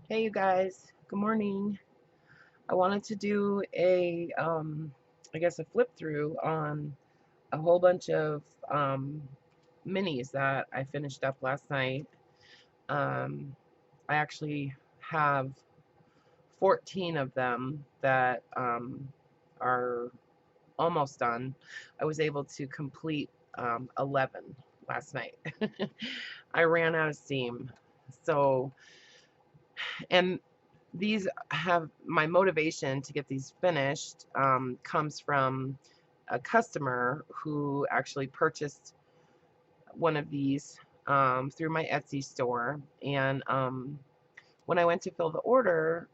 Hey you guys, good morning. I wanted to do I guess a flip through on a whole bunch of minis that I finished up last night. Um, I actually have 14 of them that are almost done. I was able to complete 11 last night. I ran out of steam. So, and these have my motivation to get these finished comes from a customer who actually purchased one of these through my Etsy store. And when I went to fill the order,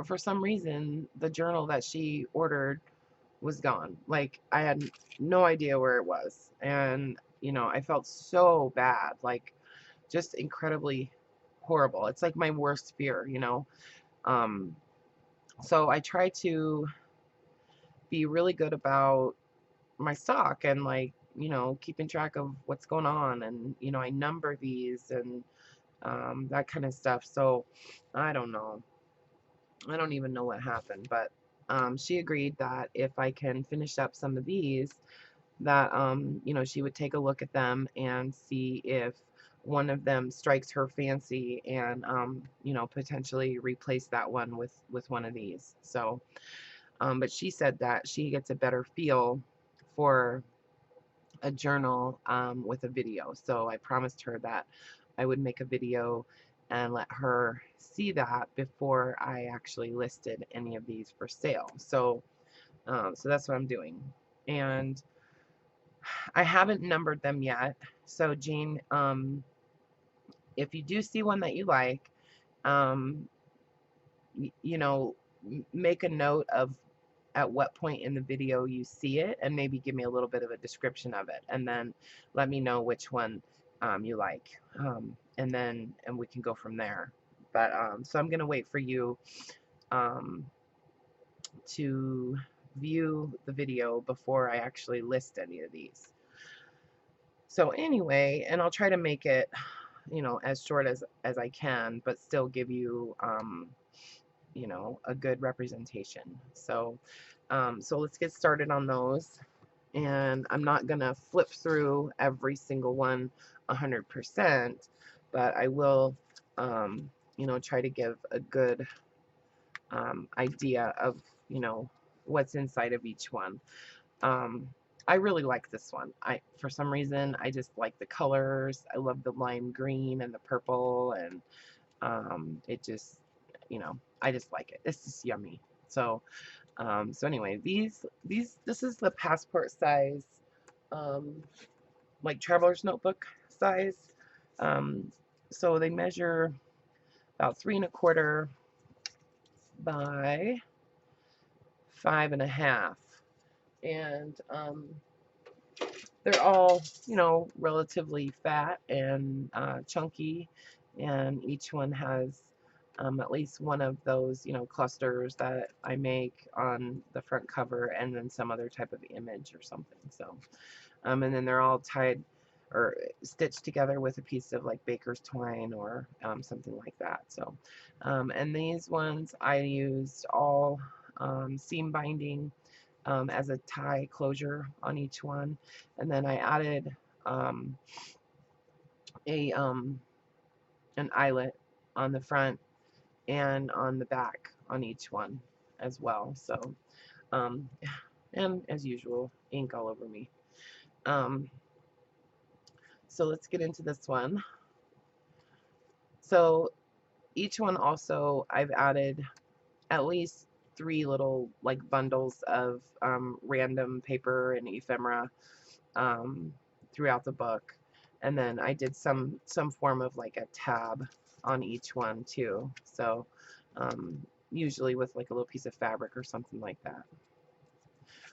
for some reason, the journal that she ordered was gone. Like, I had no idea where it was. And, I felt so bad, like, just incredibly horrible. It's like my worst fear. Um, So I try to be really good about my stock and like, keeping track of what's going on and, I number these and that kind of stuff. So I don't know. I don't even know what happened, but she agreed that if I can finish up some of these, that, she would take a look at them and see if one of them strikes her fancy and, potentially replace that one with one of these. So, but she said that she gets a better feel for a journal with a video. So I promised her that I would make a video and let her see that before I actually listed any of these for sale. So that's what I'm doing. And I haven't numbered them yet. So Jean, if you do see one that you like, um, you know, make a note of at what point in the video you see it and maybe give me a little bit of a description of it and then let me know which one you like, and we can go from there. But so I'm gonna wait for you um, to view the video before I actually list any of these. So anyway, and I'll try to make it, as short as I can, but still give you a good representation. So let's get started on those. And I'm not gonna flip through every single one 100%, but I will, try to give a good idea of, what's inside of each one. Um, I really like this one. For some reason, I just like the colors. I love the lime green and the purple, and it just, I just like it. It's just yummy. So anyway, this is the passport size, um, like traveler's notebook size. Um, so they measure about 3¼ by 5½, and they're all, relatively fat and chunky, and each one has at least one of those, clusters that I make on the front cover, and then some other type of image or something. So, and then they're all tied or stitched together with a piece of like baker's twine or something like that. So, and these ones I used all seam binding as a tie closure on each one, and then I added um, a an eyelet on the front and on the back on each one as well. So, um, and as usual, ink all over me. Um, so let's get into this one. So each one also I've added at least 3 little like bundles of random paper and ephemera um, throughout the book, and then I did some form of like a tab on each one too. So usually with like a little piece of fabric or something like that,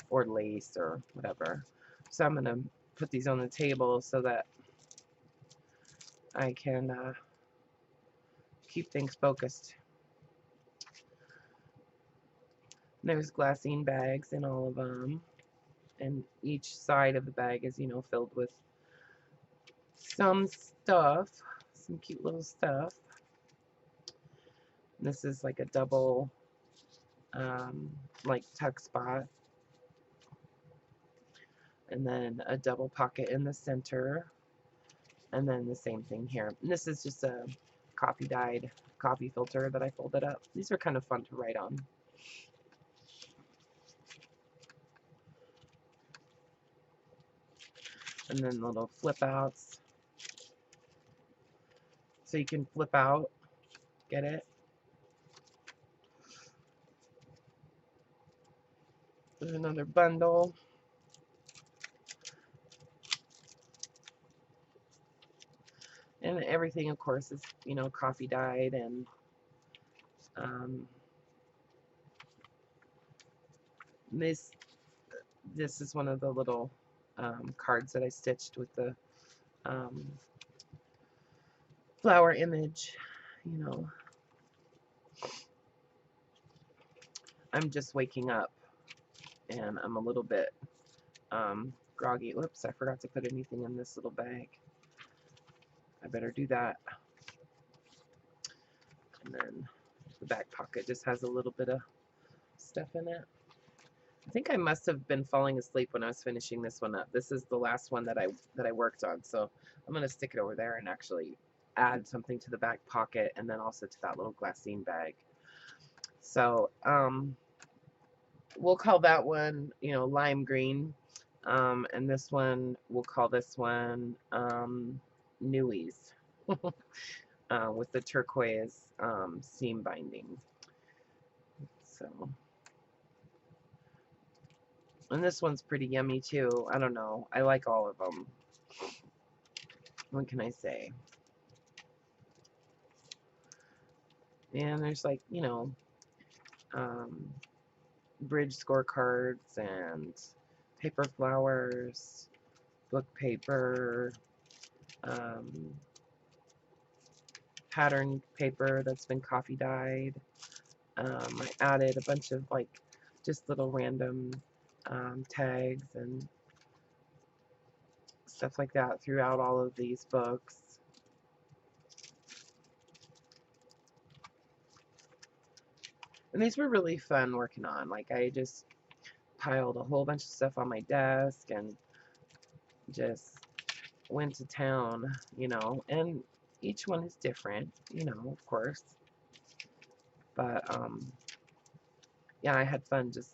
or lace or whatever. So I'm gonna put these on the table so that I can keep things focused. There's glassine bags in all of them, and each side of the bag is, filled with some stuff, some cute little stuff. This is like a double, like tuck spot, and then a double pocket in the center, and then the same thing here. And this is just a coffee-dyed coffee filter that I folded up. These are kind of fun to write on. And then little flip outs. So you can flip out, get it? There's another bundle. And everything, of course, is, you know, coffee dyed. And this is one of the little cards that I stitched with the flower image. You know, I'm just waking up and I'm a little bit groggy. Whoops, I forgot to put anything in this little bag. I better do that. And then the back pocket just has a little bit of stuff in it. I think I must have been falling asleep when I was finishing this one up. This is the last one that I worked on, so I'm gonna stick it over there and actually add something to the back pocket, and then also to that little glassine bag. So we'll call that one, you know, lime green, and this one, we'll call this one Newies, with the turquoise seam binding. So, and this one's pretty yummy too. I don't know, I like all of them. What can I say? And there's, like, you know, bridge scorecards and paper flowers, book paper, pattern paper that's been coffee dyed. I added a bunch of, like, just little random tags and stuff like that throughout all of these books. And these were really fun working on. Like, I just piled a whole bunch of stuff on my desk and just went to town, you know, and each one is different, you know, of course. But yeah, I had fun just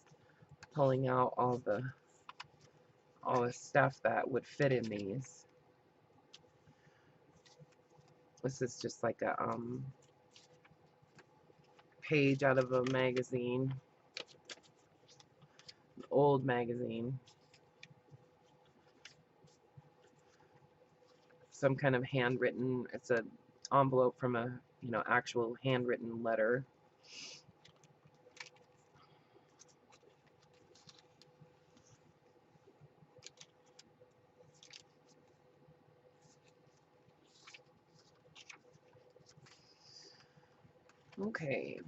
pulling out all the stuff that would fit in these. This is just like a page out of a magazine, an old magazine. Some kind of handwritten, it's an envelope from a, you know, actual handwritten letter. Okay,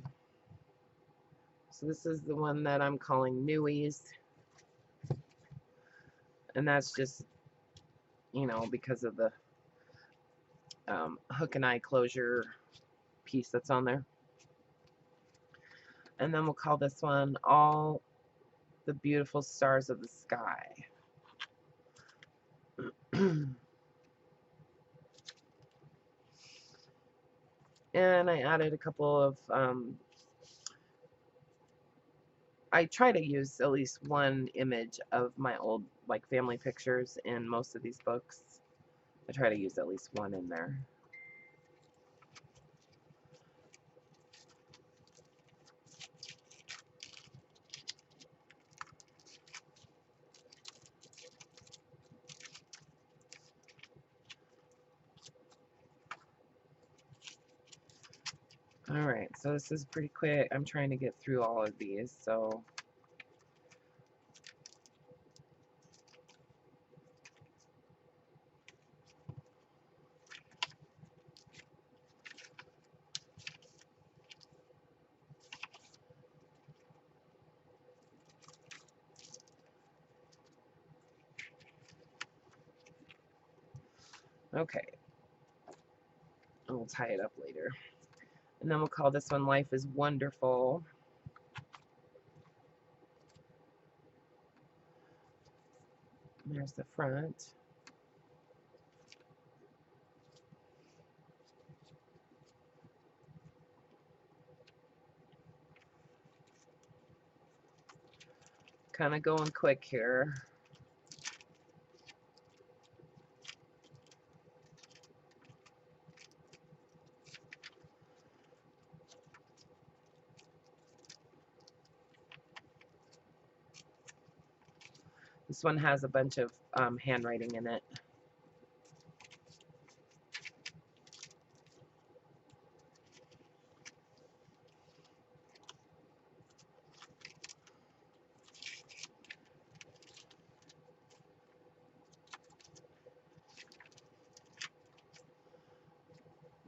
so this is the one that I'm calling Newies, and that's just, you know, because of the hook and eye closure piece that's on there. And then we'll call this one All the Beautiful Stars of the Sky. And I added a couple of I try to use at least one image of my old, like, family pictures in most of these books. I try to use at least one in there. Alright, so this is pretty quick. I'm trying to get through all of these, so okay. I'll tie it up later. And then we'll call this one Life is Wonderful. And there's the front. Kind of going quick here. This one has a bunch of handwriting in it.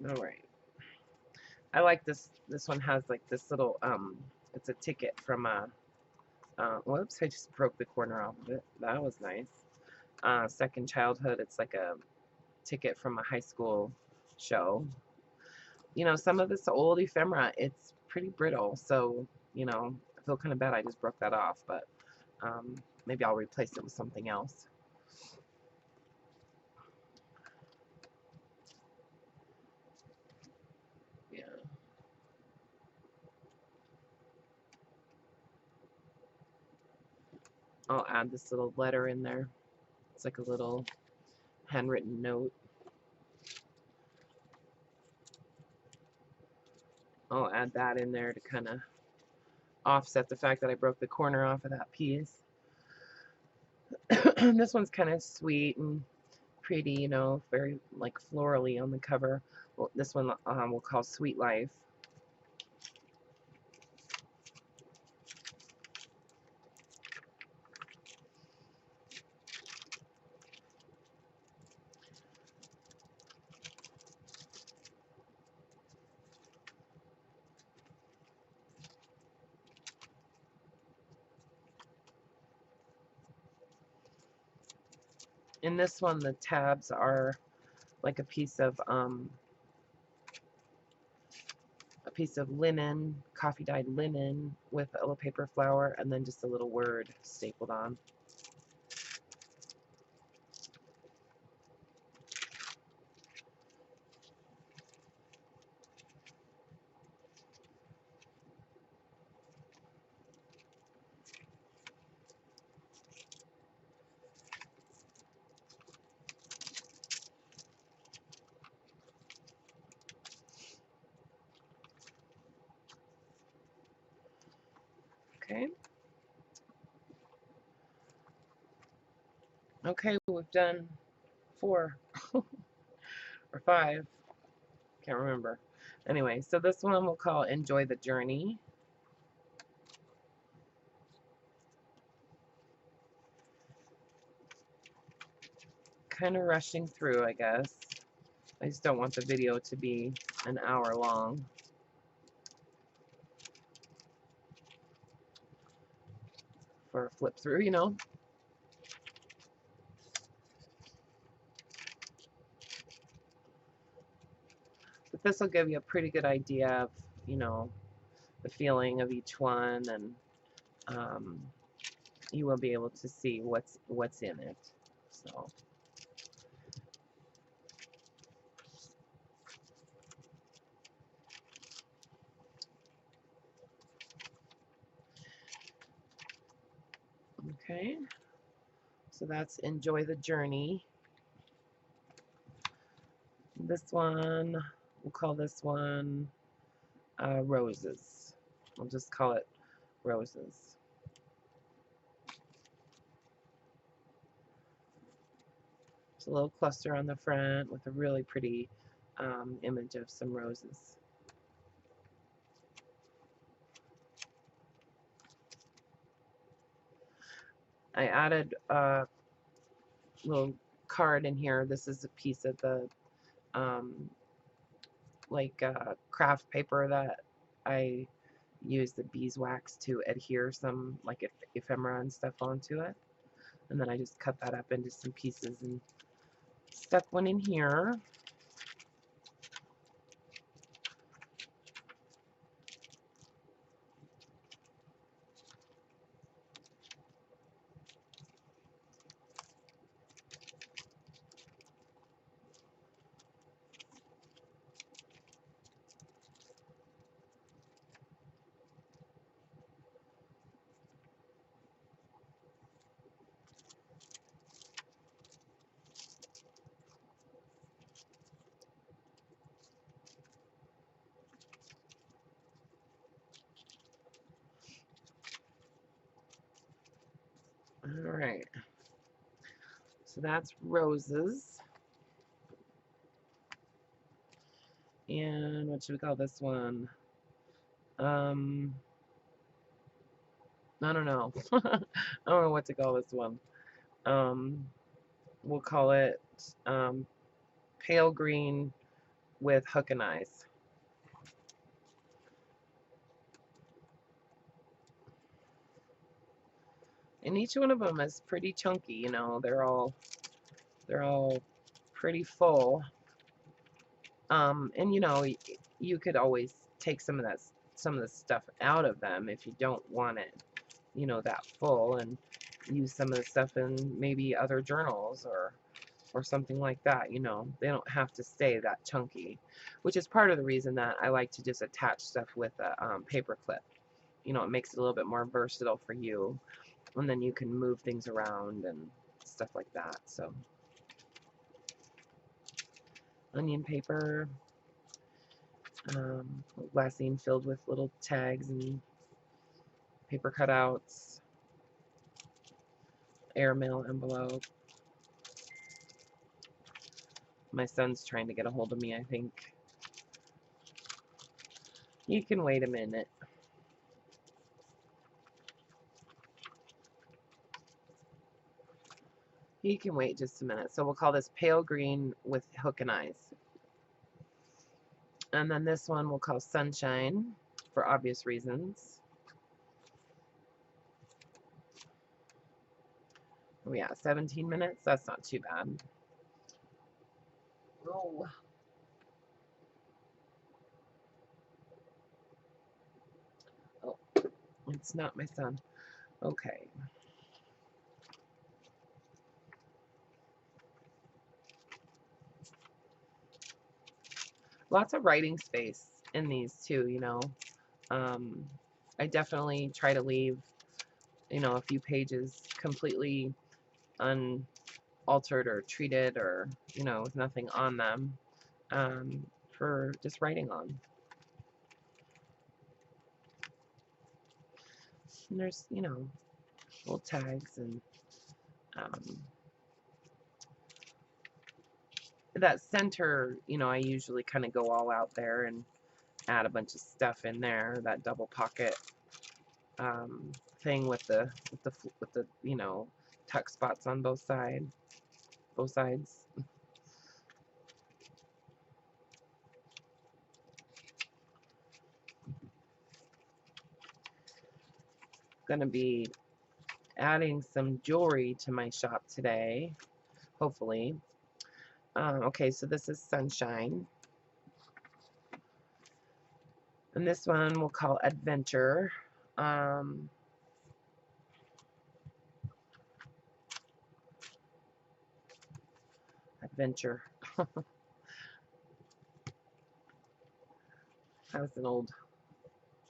All right. I like this. This one has like this little it's a ticket from a whoops, I just broke the corner off of it. That was nice. Second Childhood, it's like a ticket from a high school show. You know, some of this old ephemera, it's pretty brittle, so, you know, I feel kind of bad I just broke that off, but maybe I'll replace it with something else. Yeah. I'll add this little letter in there. It's like a little handwritten note. I'll add that in there to kind of offset the fact that I broke the corner off of that piece. This one's kind of sweet and pretty, you know, very like florally on the cover. Well, this one we'll call Sweet Life. In this one, the tabs are like a piece of linen, coffee dyed linen with a little paper flower, and then just a little word stapled on. Okay. Okay, we've done 4 or 5. Can't remember. Anyway, so this one we'll call Enjoy the Journey. Kind of rushing through, I guess. I just don't want the video to be an hour long. For a flip through, you know. But this will give you a pretty good idea of, you know, the feeling of each one, and you will be able to see what's in it. So. Okay, so that's Enjoy the Journey. This one, we'll call this one Roses. We'll just call it Roses. It's a little cluster on the front with a really pretty image of some roses. I added a little card in here. This is a piece of the craft paper that I use the beeswax to adhere some like ephemera and stuff onto it, and then I just cut that up into some pieces and stuck one in here. So that's roses. And what should we call this one? I don't know. I don't know what to call this one. We'll call it pale green with hooking eyes. And each one of them is pretty chunky, you know. They're all pretty full. And you know, you could always take some of the stuff out of them if you don't want it, you know, that full, and use some of the stuff in maybe other journals or something like that. You know, they don't have to stay that chunky, which is part of the reason that I like to just attach stuff with a paper clip. You know, it makes it a little bit more versatile for you, and then you can move things around and stuff like that. So onion paper, glassine filled with little tags and paper cutouts, airmail envelope. My son's trying to get a hold of me, I think. You can wait a minute. You can wait just a minute. So we'll call this pale green with hook and eyes. And then this one we'll call sunshine for obvious reasons. Oh yeah, 17 minutes. That's not too bad. Oh. Oh, it's not my son. Okay. Lots of writing space in these too, you know. I definitely try to leave, you know, a few pages completely unaltered or treated, or, you know, with nothing on them, for just writing on. And there's, you know, little tags and that center, you know, I usually kind of go all out there and add a bunch of stuff in there. That double pocket thing with the you know, tuck spots on both sides. Gonna be adding some jewelry to my shop today, hopefully. Okay, so this is sunshine, and this one we'll call adventure. Adventure. Has an old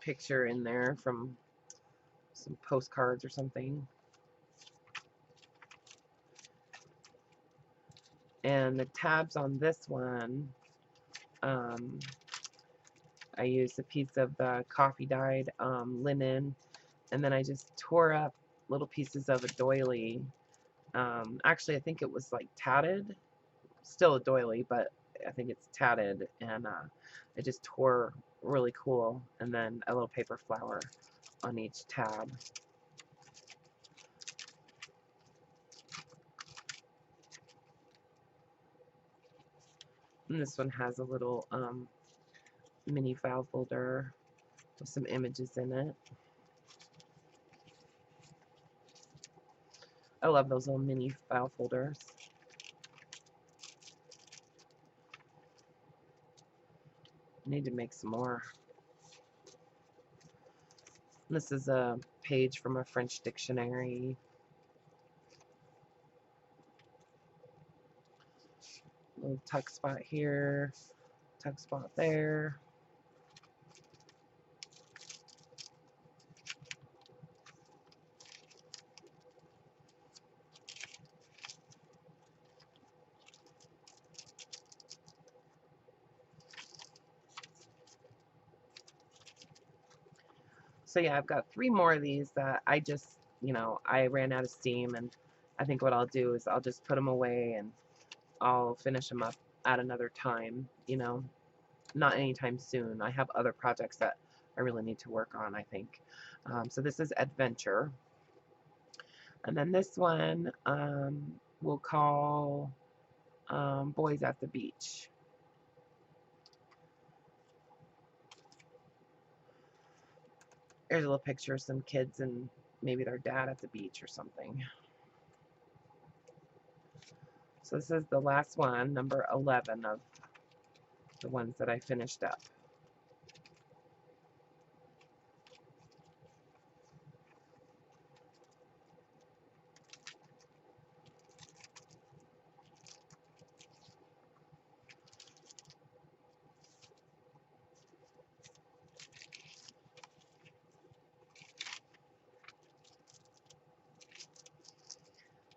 picture in there from some postcards or something. And the tabs on this one, I used a piece of the coffee dyed linen, and then I just tore up little pieces of a doily. Actually, I think it was like tatted, still a doily, but I think it's tatted, and I just tore really cool, and then a little paper flower on each tab. And this one has a little mini file folder with some images in it. I love those little mini file folders. I need to make some more. This is a page from a French dictionary. Little tuck spot here, tuck spot there. So yeah, I've got 3 more of these that I just, you know, I ran out of steam, and I think what I'll do is I'll just put them away and I'll finish them up at another time, you know, not anytime soon. I have other projects that I really need to work on, I think. So this is Adventure. And then this one we'll call Boys at the Beach. Here's a little picture of some kids and maybe their dad at the beach or something. So this is the last one, number 11 of the ones that I finished up.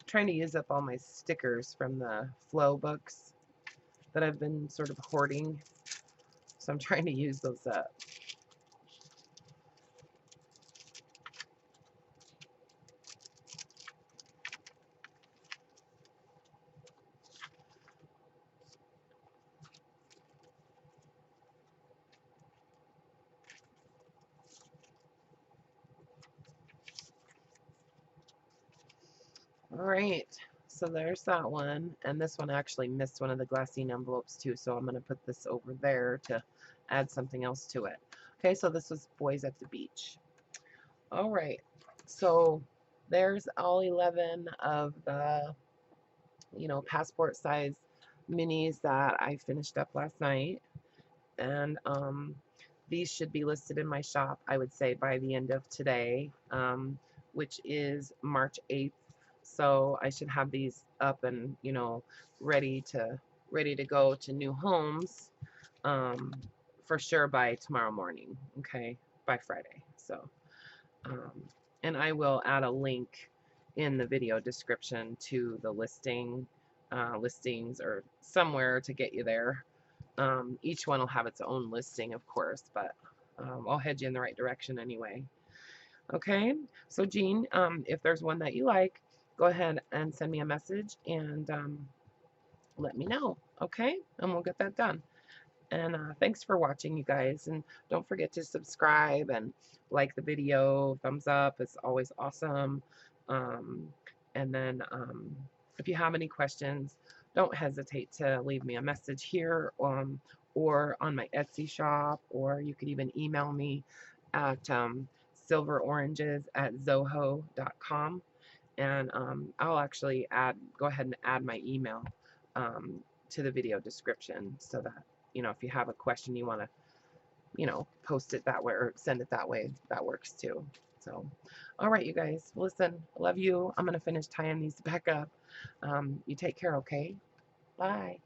Trying to use up all my stickers from the flow books that I've been sort of hoarding. So I'm trying to use those up. All right, so there's that one. And this one actually missed one of the glassine envelopes too, so I'm going to put this over there to add something else to it. Okay, so this was Boys at the Beach. All right, so there's all 11 of the, you know, passport size minis that I finished up last night. And these should be listed in my shop, I would say, by the end of today, which is March 8th. So I should have these up and, you know, ready to go to new homes for sure by tomorrow morning, okay, by Friday. So and I will add a link in the video description to the listings or somewhere to get you there. Each one will have its own listing, of course, but I'll head you in the right direction anyway. Okay, so Jean, if there's one that you like, go ahead and send me a message and let me know, okay? And we'll get that done. And thanks for watching, you guys. And don't forget to subscribe and like the video. Thumbs up is always awesome. And then if you have any questions, don't hesitate to leave me a message here or on my Etsy shop, or you could even email me at silveroranges@zoho.com. And I'll actually go ahead and add my email to the video description so that, you know, if you have a question you want to, you know, post it that way or send it that way, that works too. So, all right, you guys, listen, love you. I'm going to finish tying these back up. You take care, okay? Bye.